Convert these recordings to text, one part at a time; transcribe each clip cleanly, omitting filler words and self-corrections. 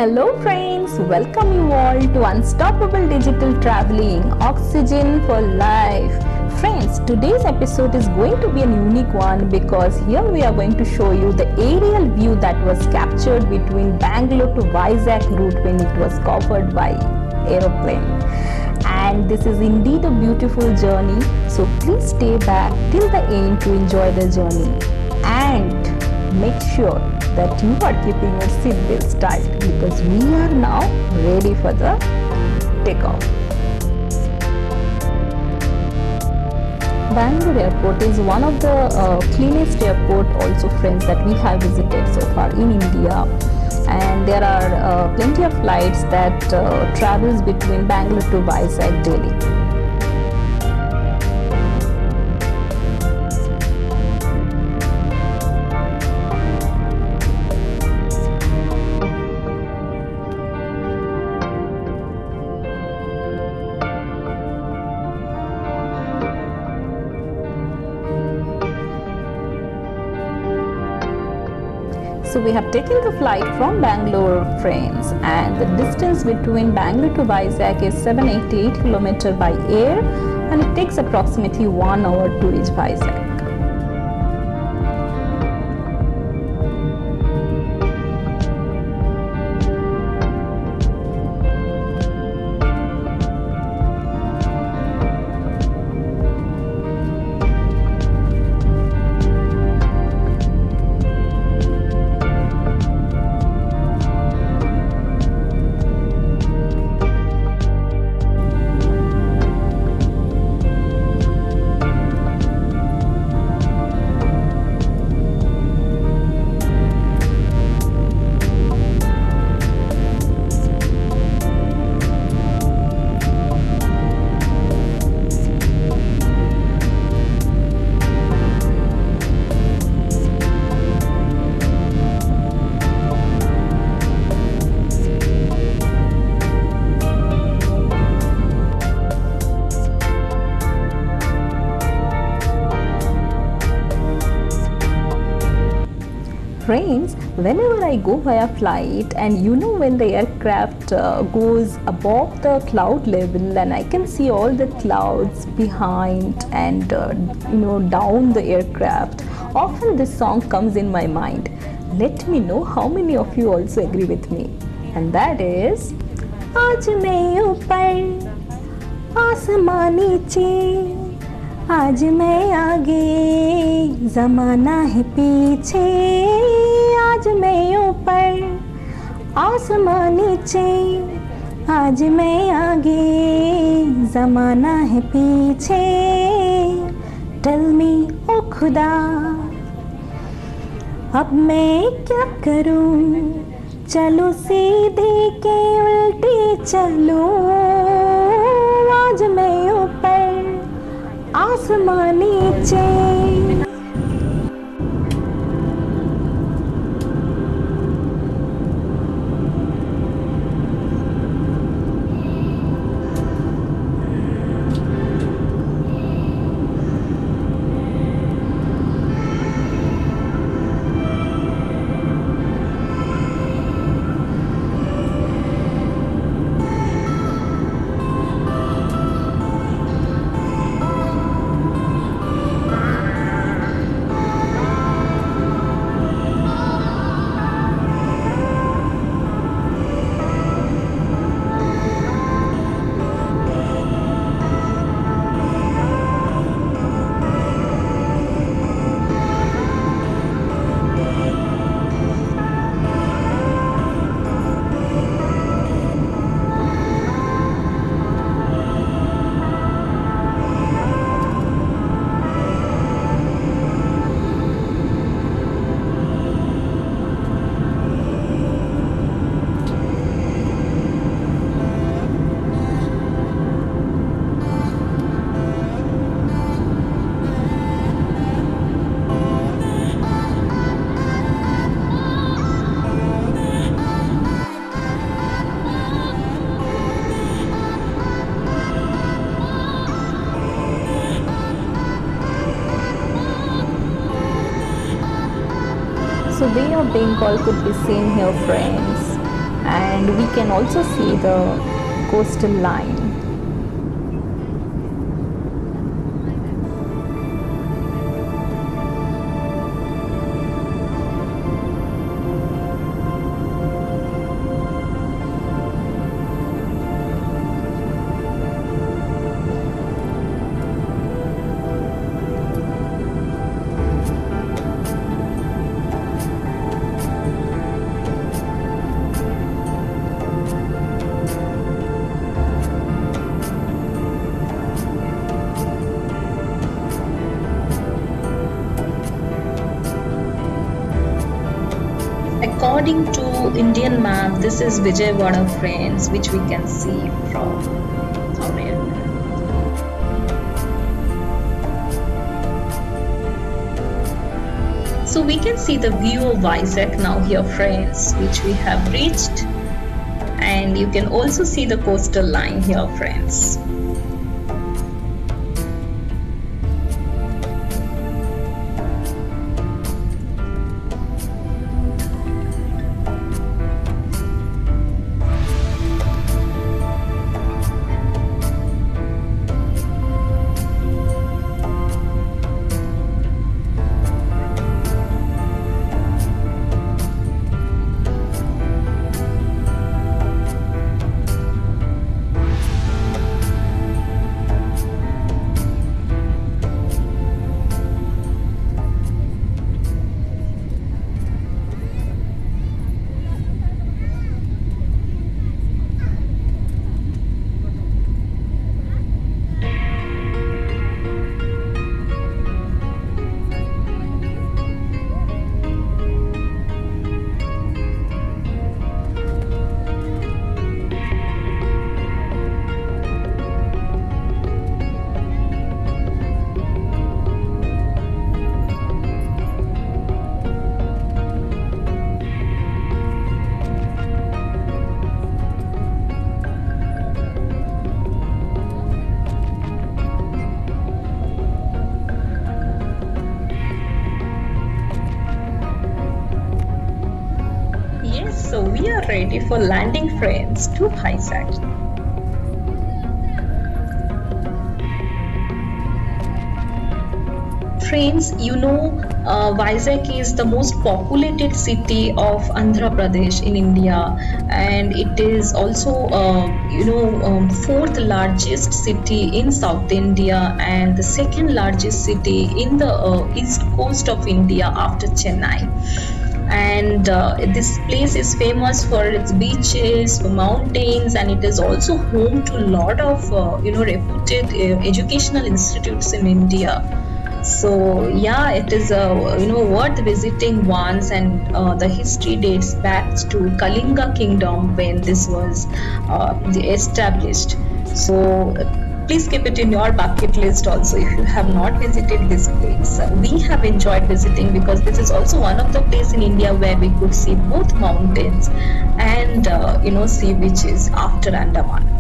Hello friends, welcome you all to Unstoppable Digital Traveling, Oxygen for Life. Friends, today's episode is going to be a unique one because here we are going to show you the aerial view that was captured between Bangalore to Vizag route when it was covered by aeroplane. And this is indeed a beautiful journey, so please stay back till the end to enjoy the journey. And make sure that you are keeping your seatbelts tight because we are now ready for the takeoff. Bangalore Airport is one of the cleanest airport also friends that we have visited so far in India, and there are plenty of flights that travels between Bangalore to Vizag daily. So we have taken the flight from Bangalore, friends, and the distance between Bangalore to Vizag is 788 km by air, and it takes approximately 1 hour to reach Vizag. Friends, whenever I go via flight, and when the aircraft goes above the cloud level and I can see all the clouds behind and down the aircraft, often this song comes in my mind. Let me know how many of you also agree with me, and that is आज मैं ऊपर आसमां नीचे, आज मैं आगे ज़माना है पीछे, आज मैं ऊपर आसमां नीचे, आज मैं आगे ज़माना है पीछे. टेल मी ओ खुदा अब मैं क्या करूं, चलो सीधे के उल्टे चलो, आज मैं ऊपर आसमां नीचे. So Bay of Bengal could be seen here, friends. and we can also see the coastal line. According to Indian map, this is Vijayawada, friends, which we can see from our end. So we can see the view of Vizag now here, friends, which we have reached, and you can also see the coastal line here, friends. So we are ready for landing, friends, to Vizag. Friends, Vizag is the most populated city of Andhra Pradesh in India, and it is also, fourth largest city in South India and the second largest city in the east coast of India after Chennai. And this place is famous for its beaches, for mountains, and it is also home to a lot of reputed educational institutes in India. So yeah, it is worth visiting once, and the history dates back to Kalinga Kingdom when this was established. So please keep it in your bucket list also if you have not visited this place. We have enjoyed visiting because this is also one of the places in India where we could see both mountains and sea beaches after Andaman.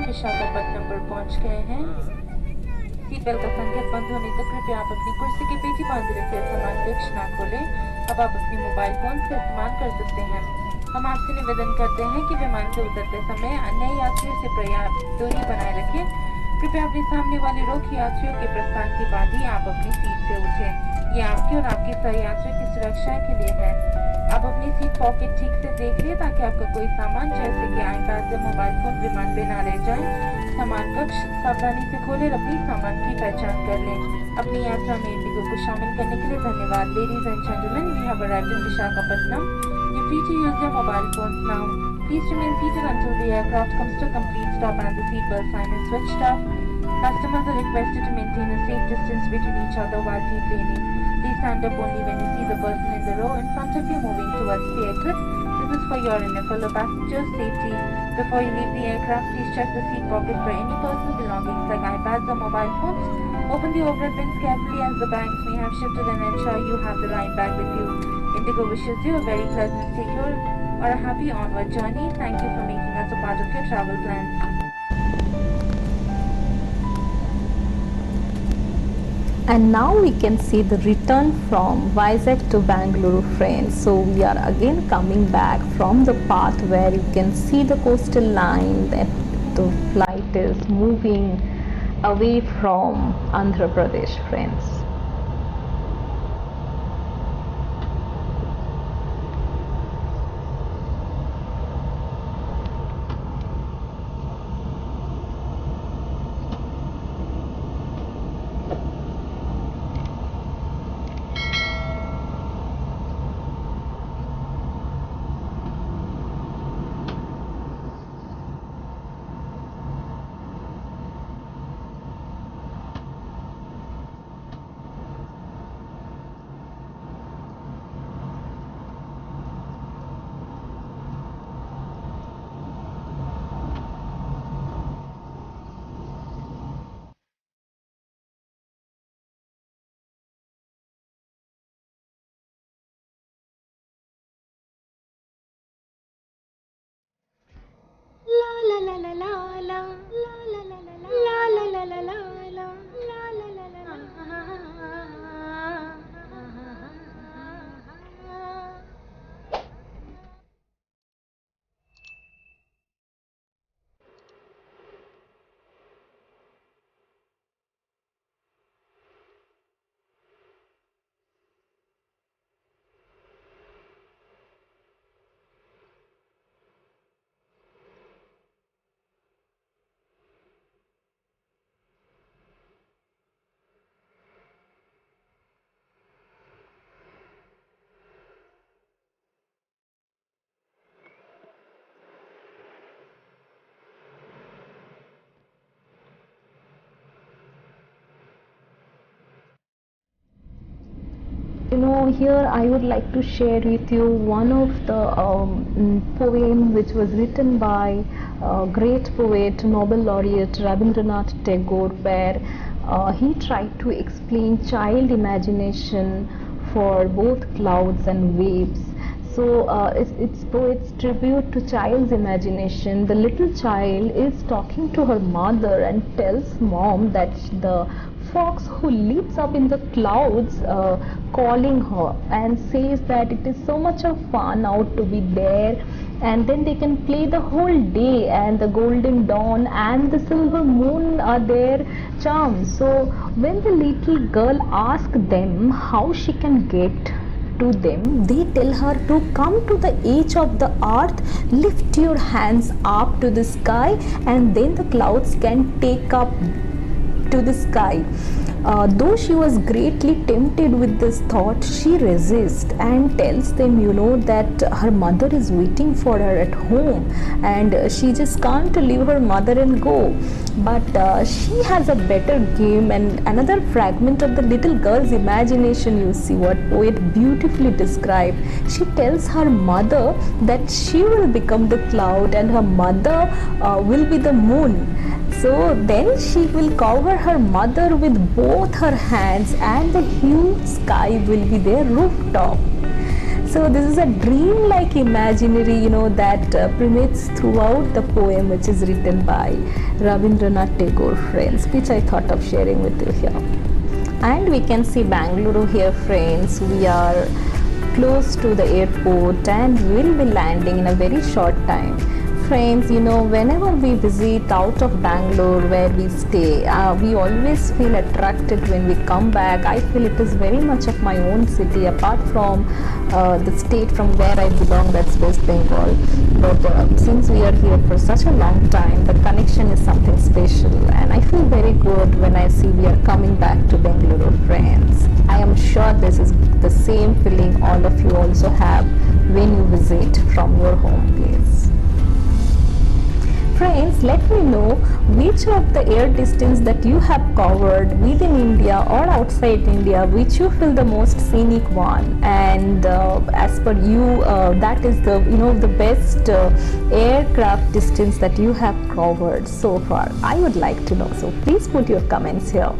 Visakhapatnam पर पहुंच गए हैं। Seat belt का संकेत बंद होने तक कृपया आप अपनी कुर्सी की पेटी बांध रखें, सामान कक्ष ना खोलें। अब आप अपनी मोबाइल फोन का इस्तेमाल कर सकते हैं। हम आपसे निवेदन करते हैं कि विमान से उतरते समय अन्य यात्रियों से पर्याप्त दूरी बनाए रखें। कृपया अपने सामने वाले रोगी यात्रियों के प्रस्थान के बाद ही आप अपनी सीट से उठें। ये आपकी और आपके सहयात्रियों की सुरक्षा के लिए है। आप अपनी सीट पॉकेट ठीक से देख लें ताकि आपका कोई सामान जैसे कि आईपैड या मोबाइल फोन विमान पे ना रह जाए। सामान कक्ष सावधानी से खोले और अपनी सामान की पहचान कर लें। अपनी यात्रा में इंडिगो को शामिल करने के लिए धन्यवाद। Ladies and gentlemen, we have arrived in Visakhapatnam. You're free to use your mobile phones now. Please remain seated until the aircraft comes to a complete stop and the seatbelt sign is switched off. Customers are requested to maintain a safe distance between each other while deplaning. Please stand up only when you see the person in the row in front of you moving towards the exit. This is for your and your fellow passengers' safety. Before you leave the aircraft, please check the seat pocket for any personal belongings like iPads or mobile phones. Open the overhead bins carefully as the bags may have shifted and ensure you have the right bag with you. Indigo wishes you a very pleasant stay here or a happy onward journey. Thank you for making us a part of your travel plans. And now we can see the return from Vizag to Bangalore, friends. So we are again coming back from the path where you can see the coastal line that the flight is moving away from Andhra Pradesh, friends. Here I would like to share with you one of the poem which was written by great poet, Nobel laureate Rabindranath Tagore, where he tried to explain child imagination for both clouds and waves. So it's poet's tribute to child's imagination. The little child is talking to her mother and tells mom that the fox who lives up in the clouds calling her and says that it is so much of fun out to be there, and then they can play the whole day, and the golden dawn and the silver moon are their charms. So when the little girl asks them how she can get to them, they tell her to come to the edge of the earth, lift your hands up to the sky, and then the clouds can take up to the sky. Though she was greatly tempted with this thought, she resists and tells them, that her mother is waiting for her at home and she just can't leave her mother and go. But she has a better game, and another fragment of the little girl's imagination, you see what poet beautifully described. She tells her mother that she will become the cloud and her mother will be the moon. So then she will cover her mother with both her hands and the huge sky will be their rooftop. So this is a dream-like imaginary, that permeates throughout the poem, which is written by Rabindranath Tagore, friends, which I thought of sharing with you here. And we can see Bangalore here, friends. We are close to the airport and we'll be landing in a very short time. Friends, whenever we visit out of Bangalore where we stay, we always feel attracted when we come back. I feel it is very much of my own city apart from the state from where I belong, that's West Bengal. But since we are here for such a long time, the connection is something special, and I feel very good when I see we are coming back to Bangalore, friends. I am sure this is the same feeling all of you also have when you visit from your home place. Friends, let me know which of the air distance that you have covered within India or outside India, which you feel the most scenic one, and as per you, that is the best aircraft distance that you have covered so far. I would like to know, so please put your comments here.